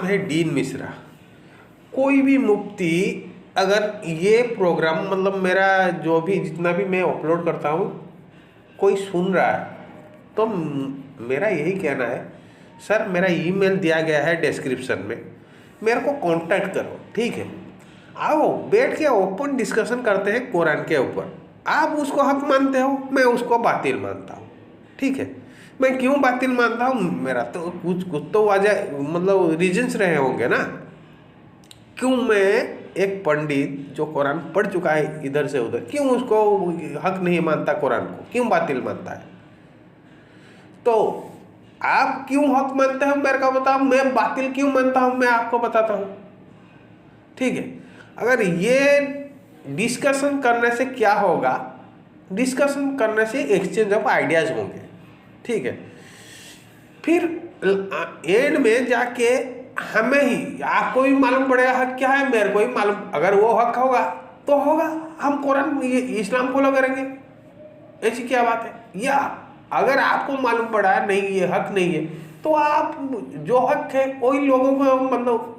है डीन मिश्रा। कोई भी मुफ्ती अगर ये प्रोग्राम मतलब मेरा जो भी जितना भी मैं अपलोड करता हूँ कोई सुन रहा है तो मेरा यही कहना है, सर मेरा ईमेल दिया गया है डिस्क्रिप्शन में, मेरे को कांटेक्ट करो, ठीक है। आओ बैठ के ओपन डिस्कशन करते हैं कुरान के ऊपर। आप उसको हक मानते हो, मैं उसको बातिल मानता हूँ, ठीक है। मैं क्यों बातिल मानता हूँ, मेरा तो कुछ कुछ तो वजह मतलब रीजंस रहे होंगे ना। क्यों मैं एक पंडित जो कुरान पढ़ चुका है इधर से उधर, क्यों उसको हक नहीं मानता, कुरान को क्यों बातिल मानता है? तो आप क्यों हक मानते हो मेरे को बताओ, मैं बातिल क्यों मानता हूं मैं आपको बताता हूं, ठीक है। अगर ये डिस्कशन करने से क्या होगा, डिस्कशन करने से एक्सचेंज ऑफ आइडियाज होंगे, ठीक है। फिर एंड में जाके हमें ही, आपको भी मालूम पड़ेगा हक क्या है, मेरे को ही मालूम, अगर वो हक होगा तो होगा, हम कुरान ये इस्लाम फॉलो करेंगे, ऐसी क्या बात है। या अगर आपको मालूम पड़ा है नहीं ये हक नहीं है, तो आप जो हक है वही लोगों को मतलब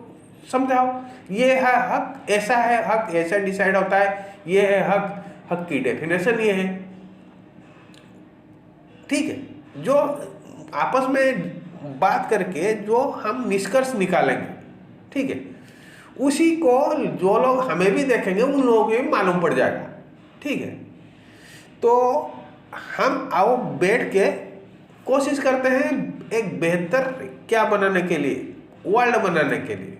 समझाओ, ये है हक, ऐसा है हक, ऐसा डिसाइड होता है, ये है हक, हक की डेफिनेशन ये है, ठीक है। जो आपस में बात करके जो हम निष्कर्ष निकालेंगे, ठीक है, उसी को जो लोग हमें भी देखेंगे उन लोगों को भी मालूम पड़ जाएगा, ठीक है। तो हम आओ बैठ के कोशिश करते हैं एक बेहतर क्या बनाने के लिए, वर्ल्ड बनाने के लिए।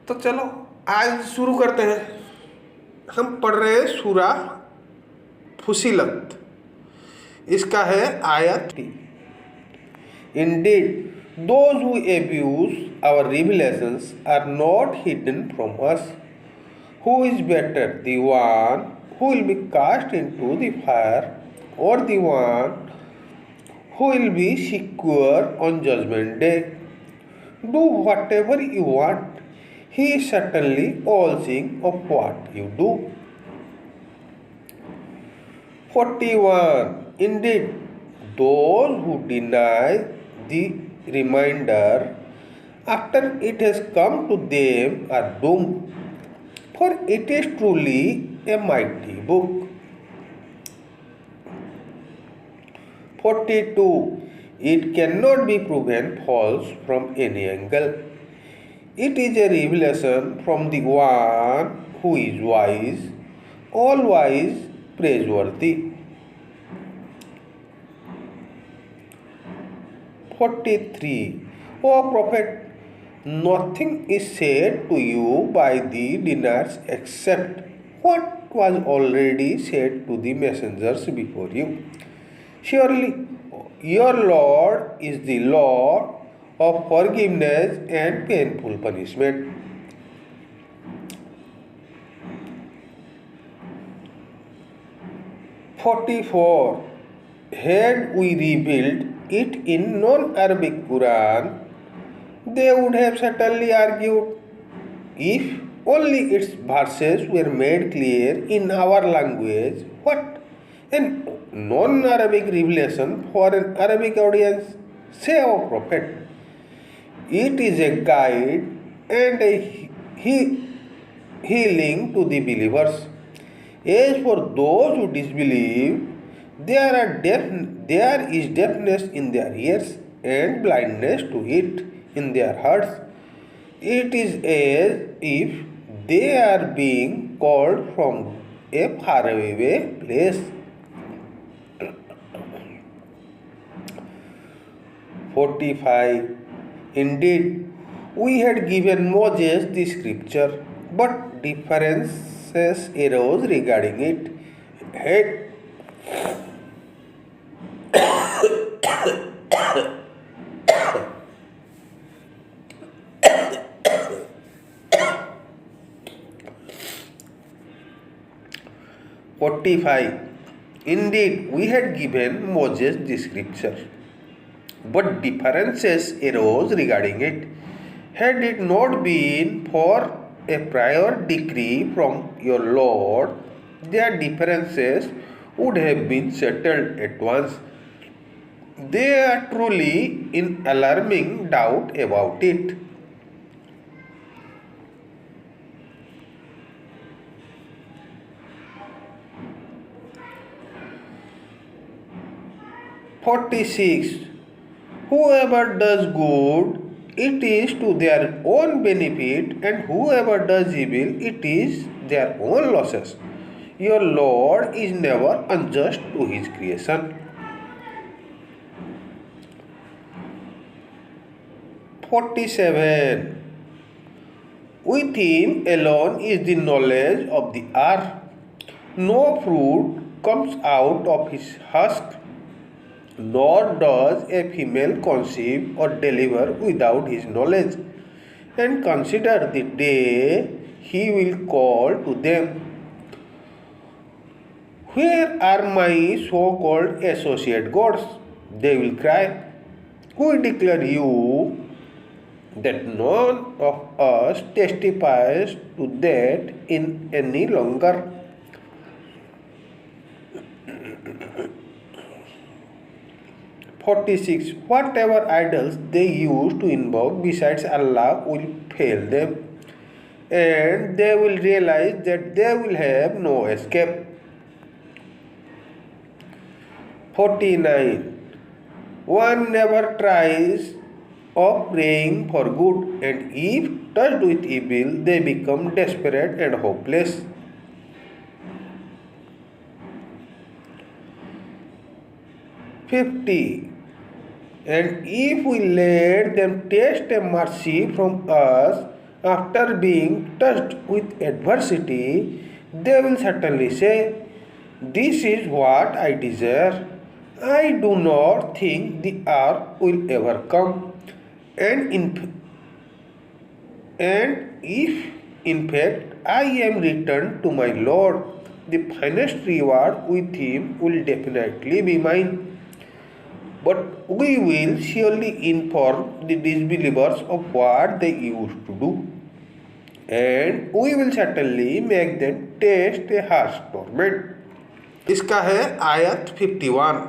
तो चलो आज शुरू करते हैं। हम पढ़ रहे हैं सूरा फुसिलत, इसका है आयत। Indeed, those who abuse our revelations are not hidden from us. Who is better, the one who will be cast into the fire, or the one who will be secure on judgment day? Do whatever you want. He is certainly all seeing of what you do. 41. Indeed, those who deny the reminder after it has come to them are doomed, for it is truly a mighty book. 42. It cannot be proven false from any angle. It is a revelation from the one who is wise, all wise, praiseworthy. 43. O Prophet, nothing is said to you by the deniers except what was already said to the messengers before you. Surely your Lord is the Lord of forgiveness and painful punishment. 44. Had we revealed it in non-Arabic Quran, they would have certainly argued. If only its verses were made clear in our language, what an non-Arabic revelation for an Arabic audience. Say, O Prophet, it is a guide and a healing to the believers. As for those who disbelieve, there is deafness in their ears and blindness to it in their hearts. It is as if they are being called from a faraway place. 45. Indeed, we had given Moses the scripture, but differences arose regarding it. Had 45. Indeed, we had given Moses the scripture, but differences arose regarding it. Had it not been for a prior decree from your Lord, their differences would have been settled at once. they are truly in alarming doubt about it. "46. Whoever does good, it is to their own benefit, and whoever does evil, it is their own losses. Your Lord is never unjust to his creation." 47. With him alone is the knowledge of the earth. No fruit comes out of his husk, nor does a female conceive or deliver without his knowledge. And consider the day he will call to them. "Where are my so-called associate gods?" they will cry. "We declare you that none of us testifies to that in any longer." 46. Whatever idols they use to invoke besides Allah will fail them, and they will realize that they will have no escape. 49. One never tries of praying for good, and if touched with evil, they become desperate and hopeless. 50. And if we let them taste a mercy from us after being touched with adversity, they will certainly say, "This is what I desire. I do not think the hour will ever come. And if in fact I am returned to my Lord, the finest reward with him will definitely be mine. But we will surely inform the disbelievers of what they used to do, and we will certainly make them taste a harsh torment." इसका है आयत 51.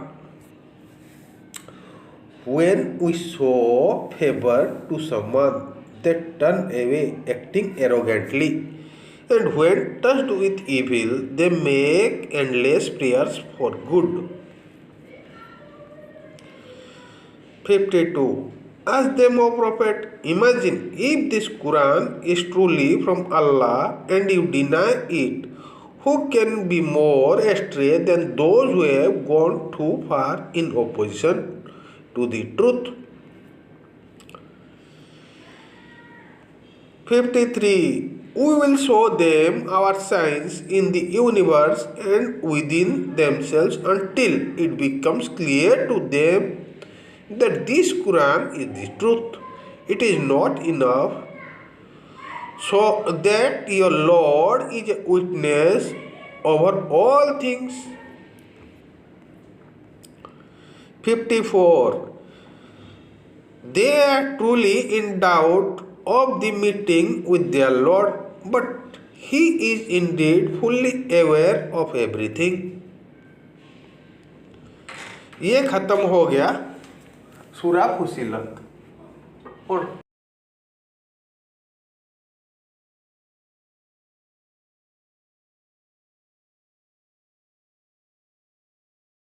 "When we show favor to someone, they turn away, acting arrogantly, and when touched with evil, they make endless prayers for good." 52. Ask them, O Prophet, imagine if this Quran is truly from Allah and you deny it, who can be more astray than those who have gone too far in opposition to the truth? 53. We will show them our signs in the universe and within themselves until it becomes clear to them that this Quran is the truth. It is not enough so that your Lord is a witness over all things. 54. They are truly in doubt of the meeting with their Lord, but He is indeed fully aware of everything. ये खत्म हो गया सूरा फुसिलत। और